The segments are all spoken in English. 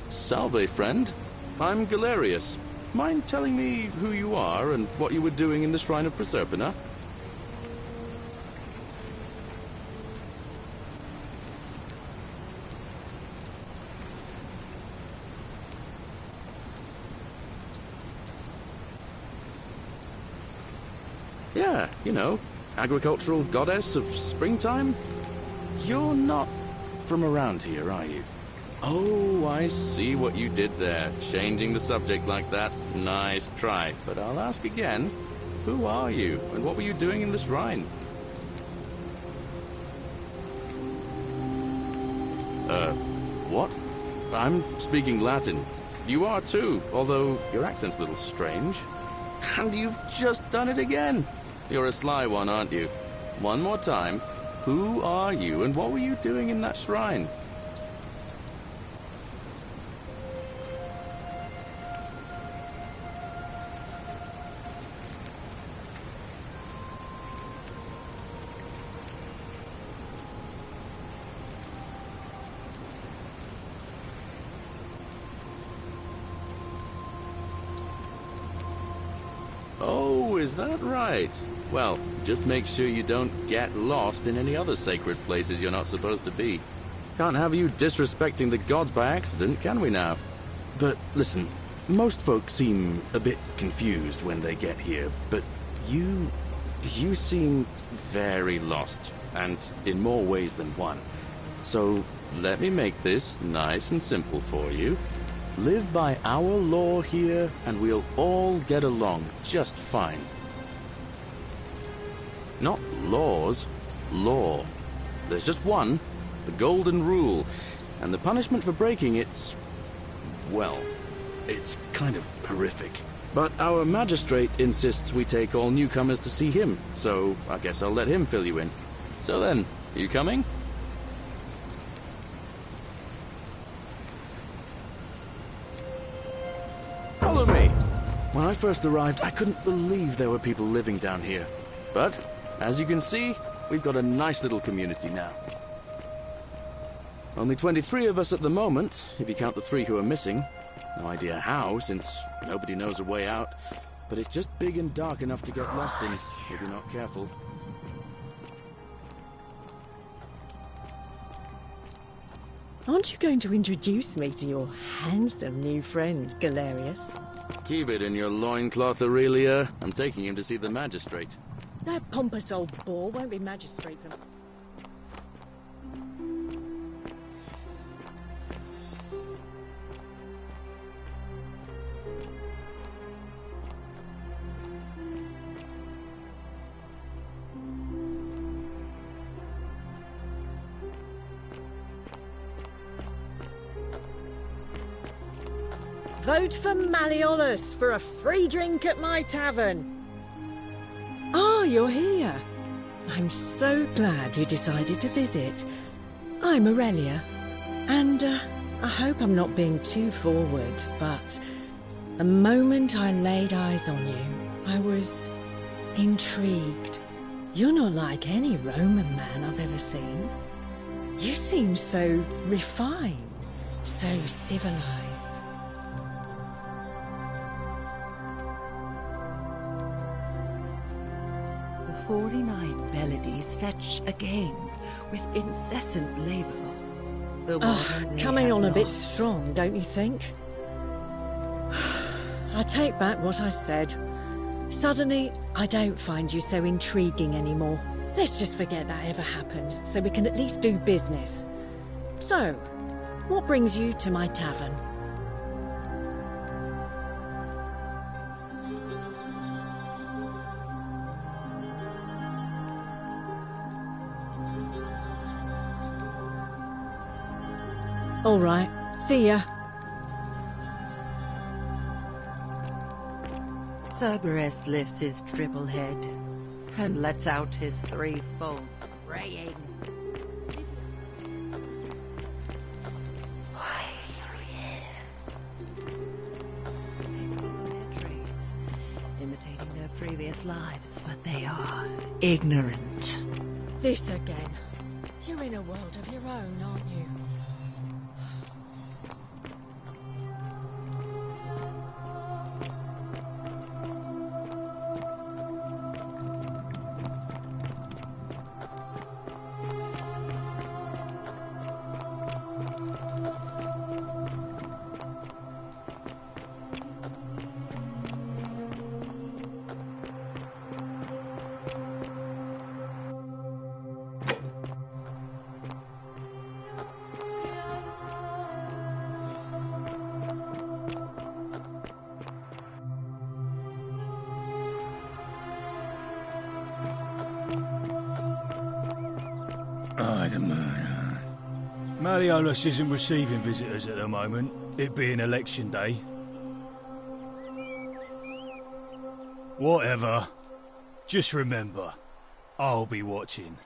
Salve, friend. I'm Galerius. Mind telling me who you are and what you were doing in the Shrine of Proserpina? Yeah, you know, agricultural goddess of springtime? You're not from around here, are you? Oh, I see what you did there. Changing the subject like that. Nice try. But I'll ask again. Who are you, and what were you doing in the shrine? What? I'm speaking Latin. You are too, although your accent's a little strange. And you've just done it again. You're a sly one, aren't you? One more time. Who are you, and what were you doing in that shrine? Oh, is that right? Well, just make sure you don't get lost in any other sacred places you're not supposed to be. Can't have you disrespecting the gods by accident, can we now? But listen, most folks seem a bit confused when they get here, but you seem very lost, and in more ways than one. So let me make this nice and simple for you. Live by our law here, and we'll all get along just fine. Not laws, law. There's just one, the golden rule, and the punishment for breaking it's... well, it's kind of horrific. But our magistrate insists we take all newcomers to see him, so I guess I'll let him fill you in. So then, you coming? Follow me! When I first arrived, I couldn't believe there were people living down here. But, as you can see, we've got a nice little community now. Only 23 of us at the moment, if you count the 3 who are missing. No idea how, since nobody knows a way out. But it's just big and dark enough to get lost in, if you're not careful. Aren't you going to introduce me to your handsome new friend, Galerius? Keep it in your loincloth, Aurelia. I'm taking him to see the magistrate. That pompous old bore won't be magistrate for... Vote for Malleolus for a free drink at my tavern. Ah, you're here. I'm so glad you decided to visit. I'm Aurelia, and I hope I'm not being too forward, but the moment I laid eyes on you, I was intrigued. You're not like any Roman man I've ever seen. You seem so refined, so civilized. The 49 Bellides fetch again with incessant labour. Coming on a bit strong, don't you think? I take back what I said. Suddenly, I don't find you so intriguing anymore. Let's just forget that ever happened, so we can at least do business. So, what brings you to my tavern? All right, see ya. Cerberus lifts his triple head and lets out his threefold braying. Why are you here? They follow their trades, imitating their previous lives, but they are ignorant. This again. You're in a world of your own, aren't you? the moon. Malleolus isn't receiving visitors at the moment, it being election day. Whatever. Just remember, I'll be watching.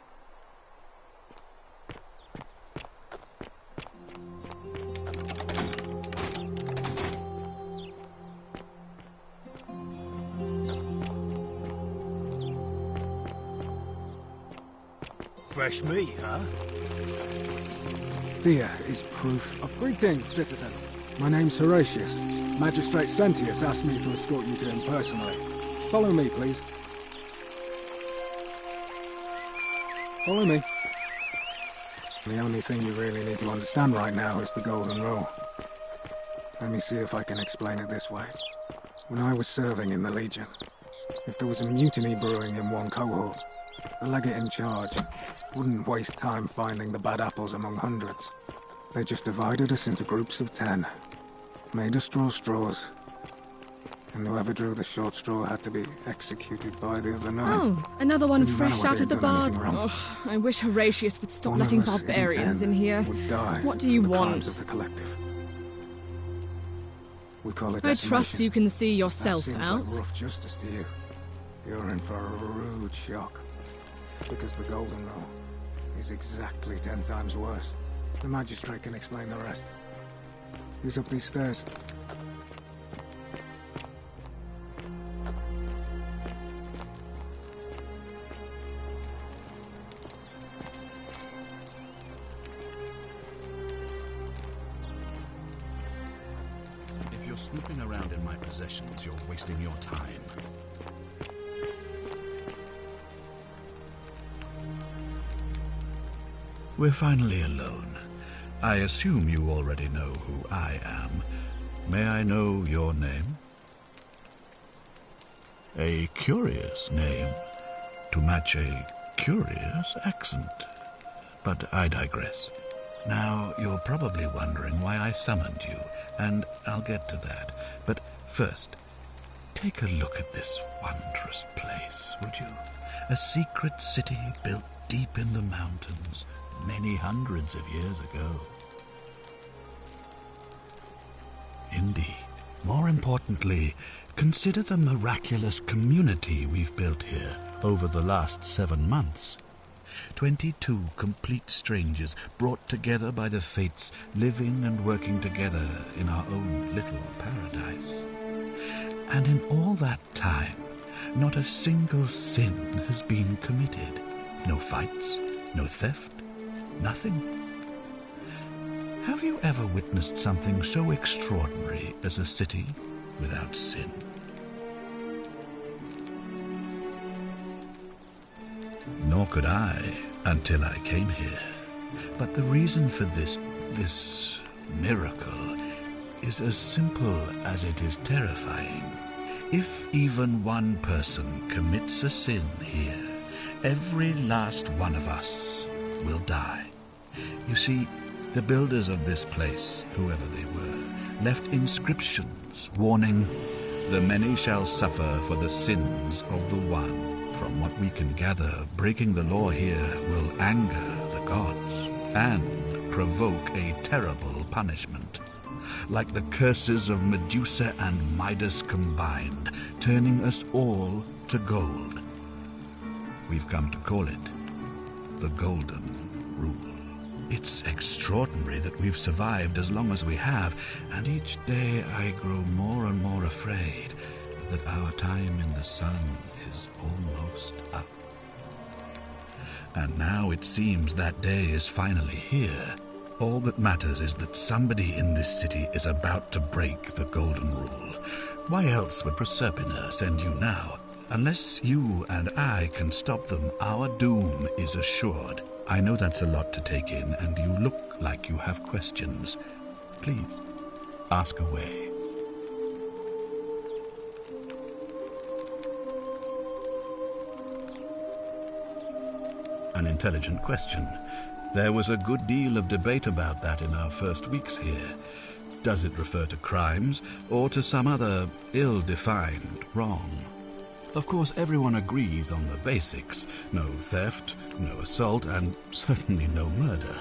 Fresh meat, huh? Here is proof of greetings, citizen. My name's Horatius. Magistrate Sentius asked me to escort you to him personally. Follow me, please. Follow me. The only thing you really need to understand right now is the Golden Rule. Let me see if I can explain it this way. When I was serving in the Legion, if there was a mutiny brewing in one cohort, the legate in charge wouldn't waste time finding the bad apples among hundreds. They just divided us into groups of 10, made us draw straws, and whoever drew the short straw had to be executed by the other 9. Oh, another one Didn't matter fresh whether out of the he'd done anything bar. wrong. Oh, I wish Horatius would stop One letting of us barbarians 10 in here. would die What do you for the want? crimes of the collective. We call it I trust decimation. you can see yourself That seems out. like rough justice to you. You're in for a rude shock. Because the Golden Rule is exactly 10 times worse. The magistrate can explain the rest. Who's up these stairs? If you're snooping around in my possessions, you're wasting your time. We're finally alone. I assume you already know who I am. May I know your name? A curious name to match a curious accent. But I digress. Now, you're probably wondering why I summoned you, and I'll get to that. But first, take a look at this wondrous place, would you? A secret city built deep in the mountains, many hundreds of years ago. Indeed. More importantly, consider the miraculous community we've built here over the last 7 months. 22 complete strangers brought together by the fates, living and working together in our own little paradise. And in all that time, not a single sin has been committed. No fights, no theft, nothing. Have you ever witnessed something so extraordinary as a city without sin? Nor could I until I came here. But the reason for this miracle is as simple as it is terrifying. If even one person commits a sin here, every last one of us will die. You see, the builders of this place, whoever they were, left inscriptions warning, "The many shall suffer for the sins of the one." From what we can gather, breaking the law here will anger the gods and provoke a terrible punishment. Like the curses of Medusa and Midas combined, turning us all to gold. We've come to call it the Golden Rule. It's extraordinary that we've survived as long as we have, and each day I grow more and more afraid that our time in the sun is almost up. And now it seems that day is finally here. All that matters is that somebody in this city is about to break the Golden Rule. Why else would Proserpina send you now? Unless you and I can stop them, our doom is assured. I know that's a lot to take in, and you look like you have questions. Please, ask away. An intelligent question. There was a good deal of debate about that in our first weeks here. Does it refer to crimes or to some other ill-defined wrong? Of course, everyone agrees on the basics. No theft, no assault, and certainly no murder.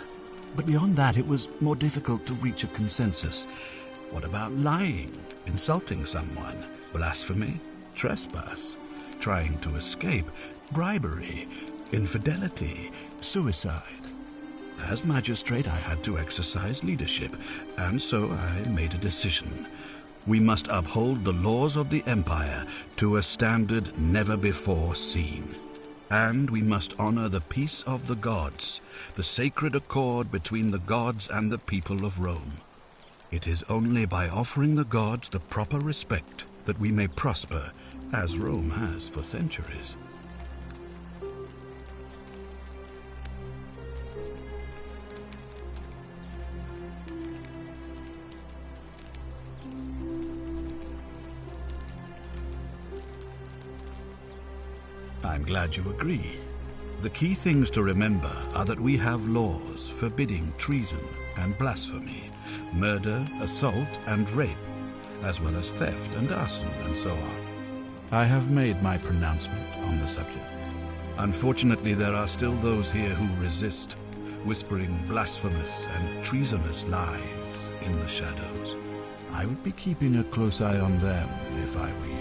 But beyond that, it was more difficult to reach a consensus. What about lying, insulting someone, blasphemy, trespass, trying to escape, bribery, infidelity, suicide? As magistrate, I had to exercise leadership, and so I made a decision. We must uphold the laws of the Empire to a standard never before seen. And we must honor the peace of the gods, the sacred accord between the gods and the people of Rome. It is only by offering the gods the proper respect that we may prosper, as Rome has for centuries. I'm glad you agree. The key things to remember are that we have laws forbidding treason and blasphemy, murder, assault, and rape, as well as theft and arson and so on. I have made my pronouncement on the subject. Unfortunately, there are still those here who resist, whispering blasphemous and treasonous lies in the shadows. I would be keeping a close eye on them if I were you.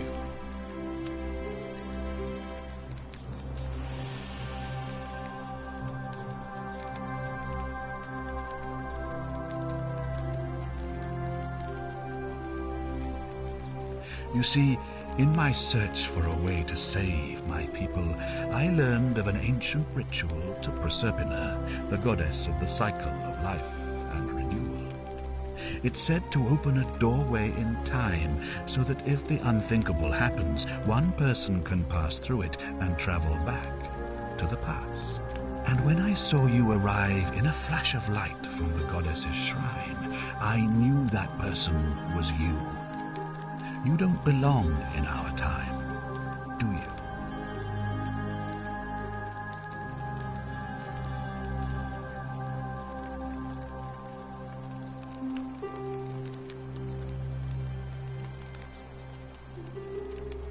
You see, in my search for a way to save my people, I learned of an ancient ritual to Proserpina, the goddess of the cycle of life and renewal. It's said to open a doorway in time, so that if the unthinkable happens, one person can pass through it and travel back to the past. And when I saw you arrive in a flash of light from the goddess's shrine, I knew that person was you. You don't belong in our time, do you?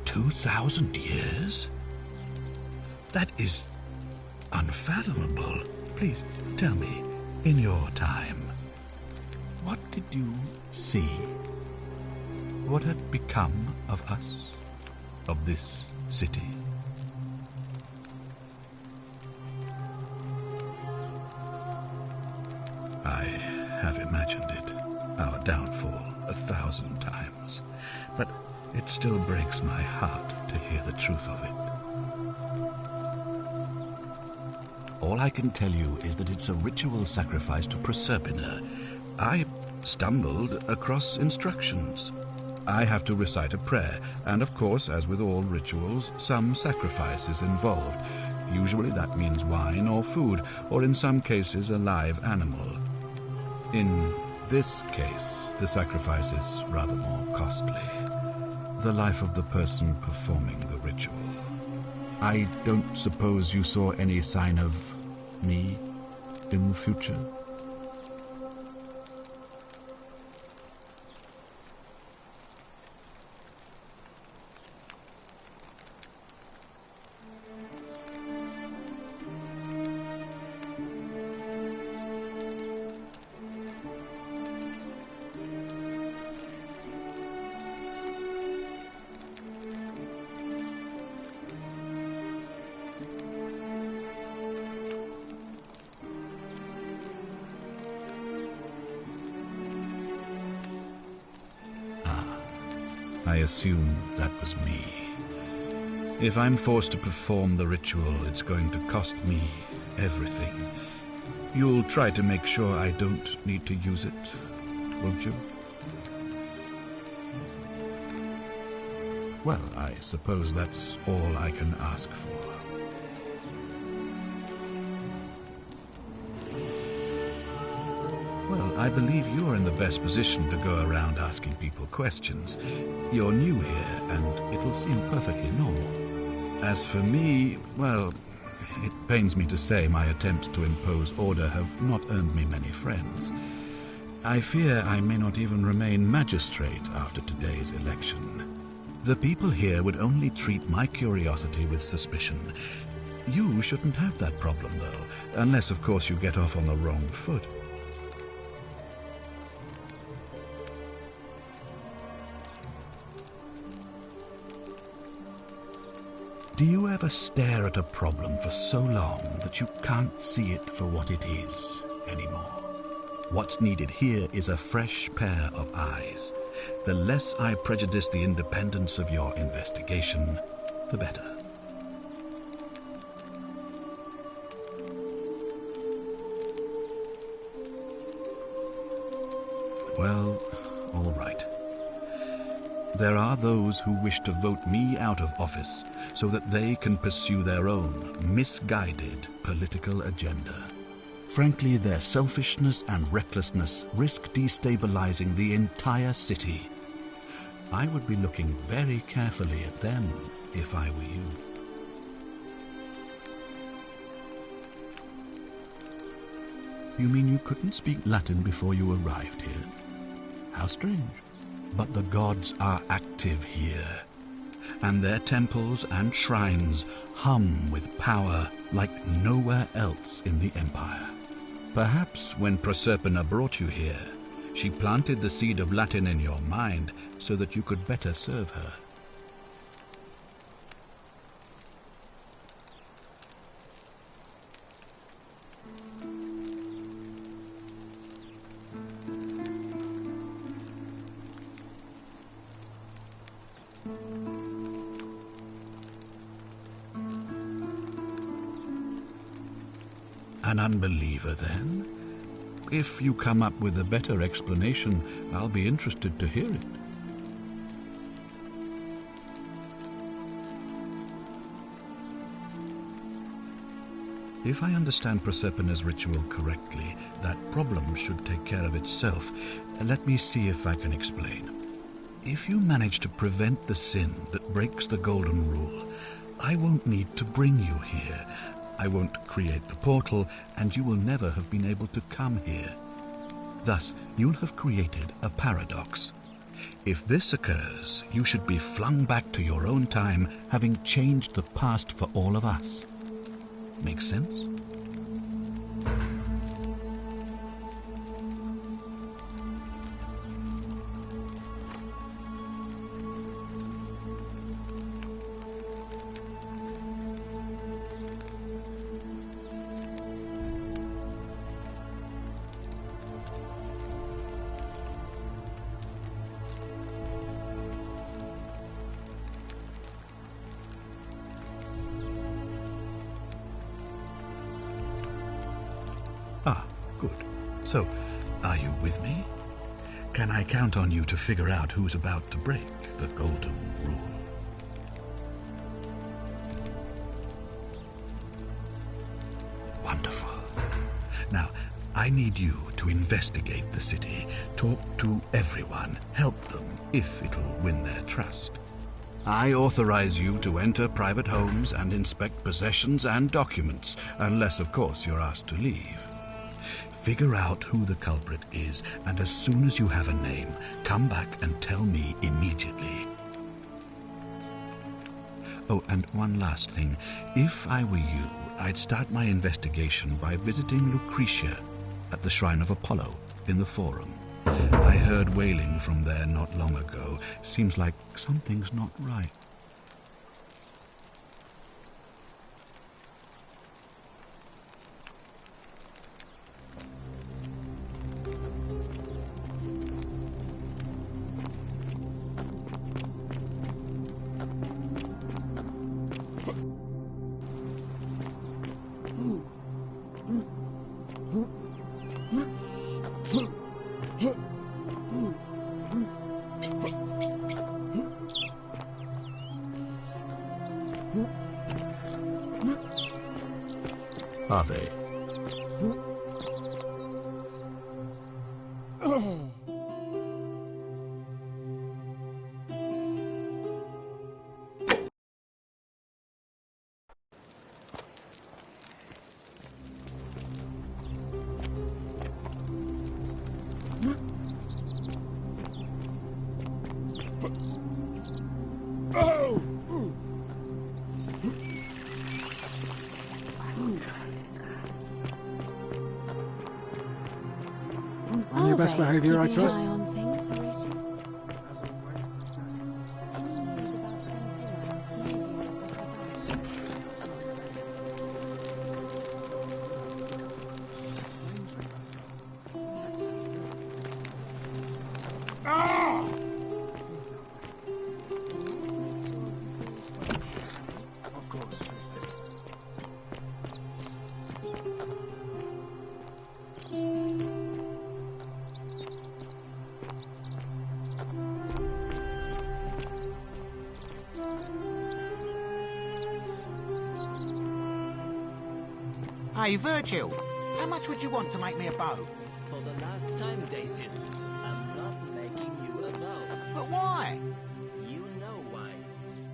"2,000 years? That is unfathomable. Please tell me, in your time, what did you see? What had become of us, of this city?" I have imagined it, our downfall, 1,000 times, but it still breaks my heart to hear the truth of it. All I can tell you is that it's a ritual sacrifice to Proserpina. I stumbled across instructions. I have to recite a prayer, and of course, as with all rituals, some sacrifice is involved. Usually that means wine or food, or in some cases a live animal. In this case, the sacrifice is rather more costly. The life of the person performing the ritual. I don't suppose you saw any sign of me in the future? I assume that was me. If I'm forced to perform the ritual, it's going to cost me everything. You'll try to make sure I don't need to use it, won't you? Well, I suppose that's all I can ask for. Well, I believe you're in the best position to go around asking people questions. You're new here, and it'll seem perfectly normal. As for me, well, it pains me to say my attempts to impose order have not earned me many friends. I fear I may not even remain magistrate after today's election. The people here would only treat my curiosity with suspicion. You shouldn't have that problem, though, unless, of course, you get off on the wrong foot. Do you ever stare at a problem for so long that you can't see it for what it is anymore? What's needed here is a fresh pair of eyes. The less I prejudice the independence of your investigation, the better. Well, all right. There are those who wish to vote me out of office so that they can pursue their own misguided political agenda. Frankly, their selfishness and recklessness risk destabilizing the entire city. I would be looking very carefully at them if I were you. You mean you couldn't speak Latin before you arrived here? How strange. But the gods are active here, and their temples and shrines hum with power like nowhere else in the Empire. Perhaps when Proserpina brought you here, she planted the seed of Latin in your mind so that you could better serve her. An unbeliever, then? If you come up with a better explanation, I'll be interested to hear it. If I understand Proserpina's ritual correctly, that problem should take care of itself. Let me see if I can explain. If you manage to prevent the sin that breaks the Golden Rule, I won't need to bring you here. I won't create the portal, and you will never have been able to come here. Thus, you'll have created a paradox. If this occurs, you should be flung back to your own time, having changed the past for all of us. Make sense? Ah, good. So, are you with me? Can I count on you to figure out who's about to break the Golden Rule? Wonderful. Now, I need you to investigate the city, talk to everyone, help them, if it'll win their trust. I authorize you to enter private homes and inspect possessions and documents, unless, of course, you're asked to leave. Figure out who the culprit is, and as soon as you have a name, come back and tell me immediately. Oh, and one last thing. If I were you, I'd start my investigation by visiting Lucretia at the Shrine of Apollo in the Forum. I heard wailing from there not long ago. Seems like something's not right. Are they? On your best behavior, I trust. Keeping an eye on things, Horatius? As always, Any news about Santilla? Maybe. of course. Hey, Virgil, how much would you want to make me a bow? For the last time, Dacius, I'm not making you a bow. But why? You know why.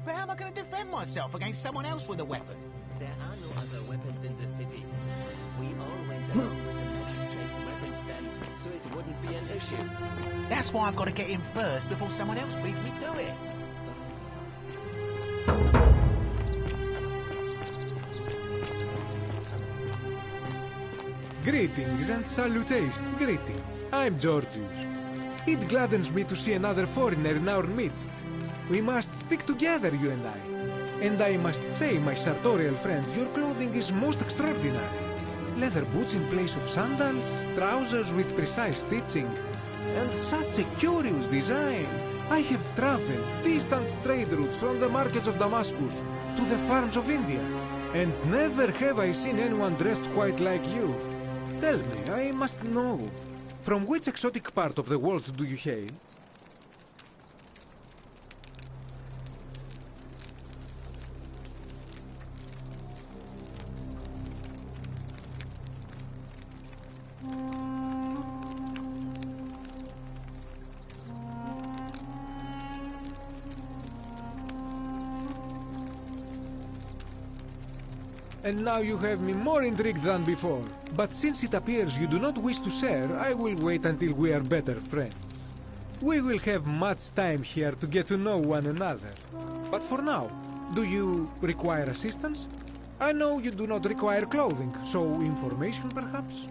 But how am I going to defend myself against someone else with a weapon? There are no other weapons in the city. We all went along with the magistrate's weapons ban, so it wouldn't be an issue. That's why I've got to get in first before someone else beats me to it. Greetings and salutations. Greetings. I'm Georgius. It gladdens me to see another foreigner in our midst. We must stick together, you and I. And I must say, my sartorial friend, your clothing is most extraordinary. Leather boots in place of sandals, trousers with precise stitching, and such a curious design. I have traveled distant trade routes from the markets of Damascus to the farms of India, and never have I seen anyone dressed quite like you. Tell me, I must know, from which exotic part of the world do you hail? And now you have me more intrigued than before. But since it appears you do not wish to share, I will wait until we are better friends. We will have much time here to get to know one another. But for now, do you require assistance? I know you do not require clothing, so information perhaps?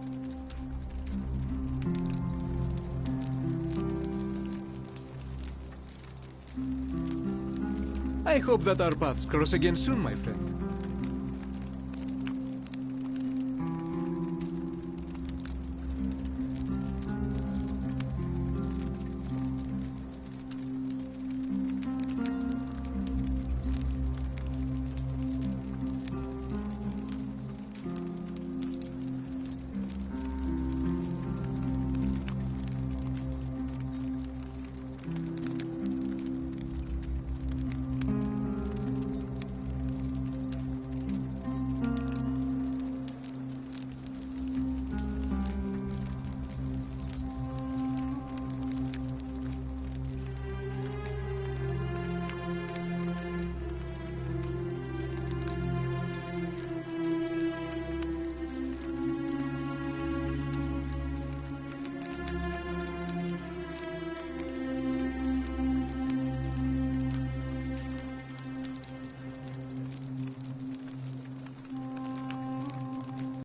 I hope that our paths cross again soon, my friend.